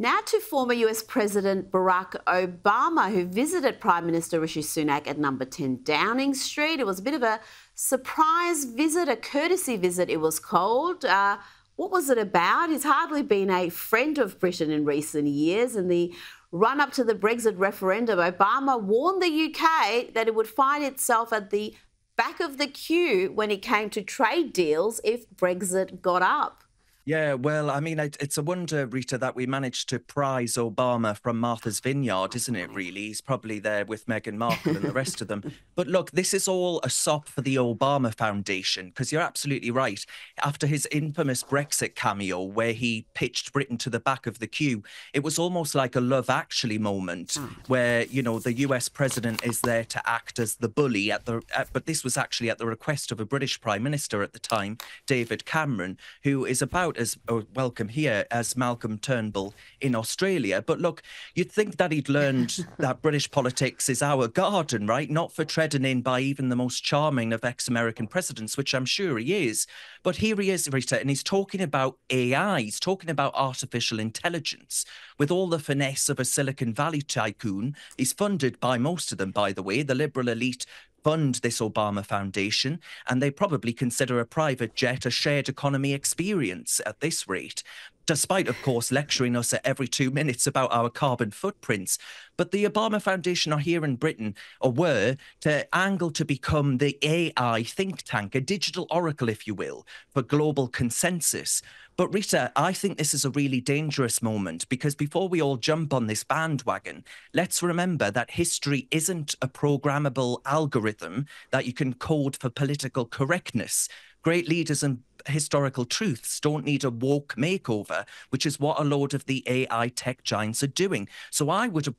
Now to former US President Barack Obama, who visited Prime Minister Rishi Sunak at number 10 Downing Street. It was a bit of a surprise visit, a courtesy visit it was called. What was it about? He's hardly been a friend of Britain in recent years. In the run-up to the Brexit referendum, Obama warned the UK that it would find itself at the back of the queue when it came to trade deals if Brexit got up. Yeah, well, I mean, it's a wonder, Rita, that we managed to prize Obama from Martha's Vineyard, isn't it, really? He's probably there with Meghan Markle and the rest of them. But look, this is all a sop for the Obama Foundation, because you're absolutely right. After his infamous Brexit cameo, where he pitched Britain to the back of the queue, it was almost like a Love Actually moment, where, you know, the US president is there to act as the bully, but this was actually at the request of a British Prime Minister at the time, David Cameron, who is about as welcome here as Malcolm Turnbull in Australia. But look, you'd think that he'd learned that British politics is our garden, right? Not for treading in by even the most charming of ex-American presidents, which I'm sure he is. But here he is, Rita, and he's talking about AI. He's talking about artificial intelligence with all the finesse of a Silicon Valley tycoon. He's funded by most of them, by the way, the liberal elite fund this Obama Foundation, and they probably consider a private jet a shared economy experience at this rate, despite, of course, lecturing us at every 2 minutes about our carbon footprints. But the Obama Foundation are here in Britain, or were, to angle to become the AI think tank, a digital oracle, if you will, for global consensus. But Rita, I think this is a really dangerous moment, because before we all jump on this bandwagon, let's remember that history isn't a programmable algorithm that you can code for political correctness. Great leaders and historical truths don't need a woke makeover, which is what a load of the AI tech giants are doing. So I would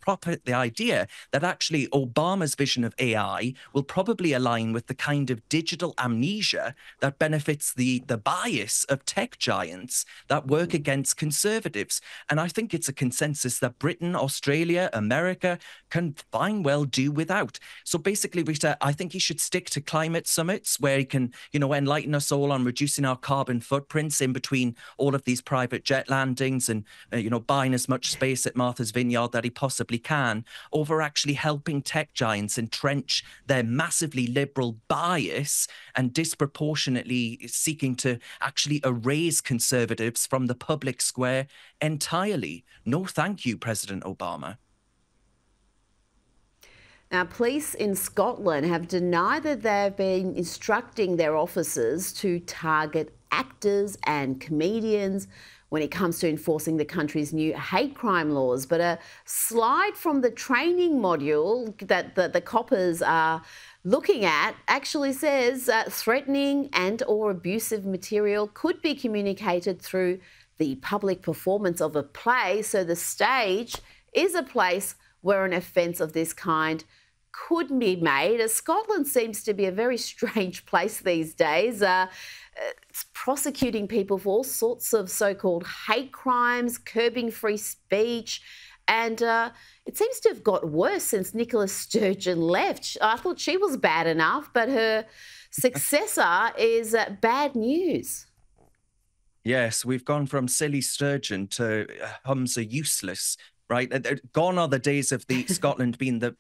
profit the idea that actually Obama's vision of AI will probably align with the kind of digital amnesia that benefits the bias of tech giants that work against conservatives. And I think it's a consensus that Britain, Australia, America can fine well do without. So basically, Rita, I think he should stick to climate summits where he can, you know, enlighten us all on reducing our carbon footprints in between all of these private jet landings and, you know, buying as much space at Martha's Vineyard that he possibly can, over actually helping tech giants entrench their massively liberal bias and disproportionately seeking to actually erase conservatives from the public square entirely. No, thank you, President Obama. Now, police in Scotland have denied that they've been instructing their officers to target actors and comedians when it comes to enforcing the country's new hate crime laws. But a slide from the training module that the coppers are looking at actually says threatening and or abusive material could be communicated through the public performance of a play. So the stage is a place where an offence of this kind could be made. Scotland seems to be a very strange place these days. It's prosecuting people for all sorts of so-called hate crimes, curbing free speech, and it seems to have got worse since Nicola Sturgeon left. I thought she was bad enough, but her successor is bad news. Yes, we've gone from silly Sturgeon to Humza useless. Right, gone are the days of the Scotland being the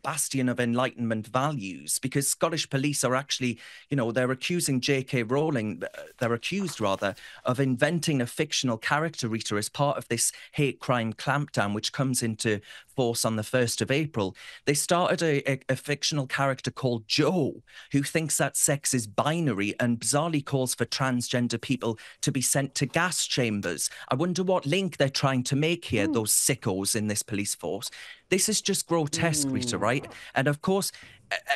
bastion of Enlightenment values, because Scottish police are actually, you know, they're accusing J.K. Rowling, they're accused rather, of inventing a fictional character, Rita, as part of this hate crime clampdown, which comes into force on the 1st of April. They started a fictional character called Joe, who thinks that sex is binary and bizarrely calls for transgender people to be sent to gas chambers. I wonder what link they're trying to make here, those sickos in this police force. This is just grotesque, Rita, right? And of course,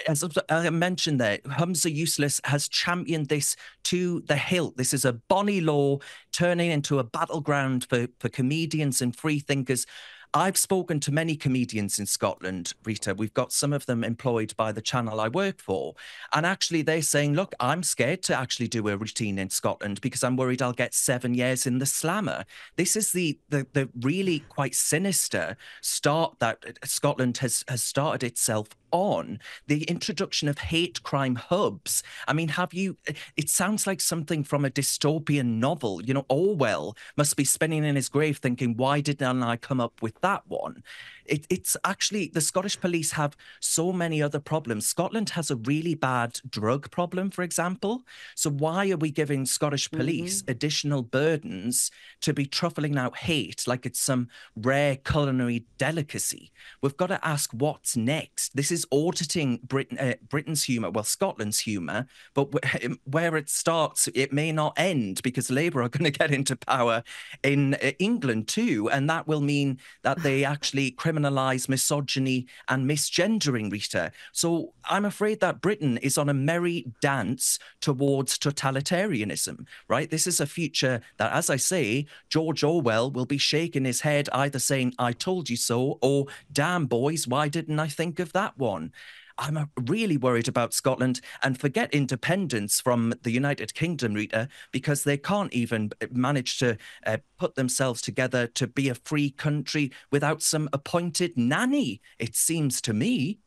as I mentioned there, Humza Useless has championed this to the hilt. This is a bonny law turning into a battleground for comedians and free thinkers. I've spoken to many comedians in Scotland, Rita. We've got some of them employed by the channel I work for. And actually, they're saying, look, I'm scared to actually do a routine in Scotland because I'm worried I'll get 7 years in the slammer. This is the really quite sinister start that Scotland has started itself on. The introduction of hate crime hubs. I mean, it sounds like something from a dystopian novel. You know, Orwell must be spinning in his grave thinking, why didn't I come up with that one? It's actually, the Scottish police have so many other problems. Scotland has a really bad drug problem, for example. So why are we giving Scottish police additional burdens to be truffling out hate like it's some rare culinary delicacy? We've got to ask what's next. This is auditing Britain's humour, well, Scotland's humour, but where it starts, it may not end because Labour are going to get into power in England too. And that will mean that they actually criminalise misogyny and misgendering, Rita. So I'm afraid that Britain is on a merry dance towards totalitarianism, right? This is a future that, as I say, George Orwell will be shaking his head either saying, I told you so, or damn boys, why didn't I think of that one? I'm really worried about Scotland, and forget independence from the United Kingdom, Rita, because they can't even manage to put themselves together to be a free country without some appointed nanny, it seems to me.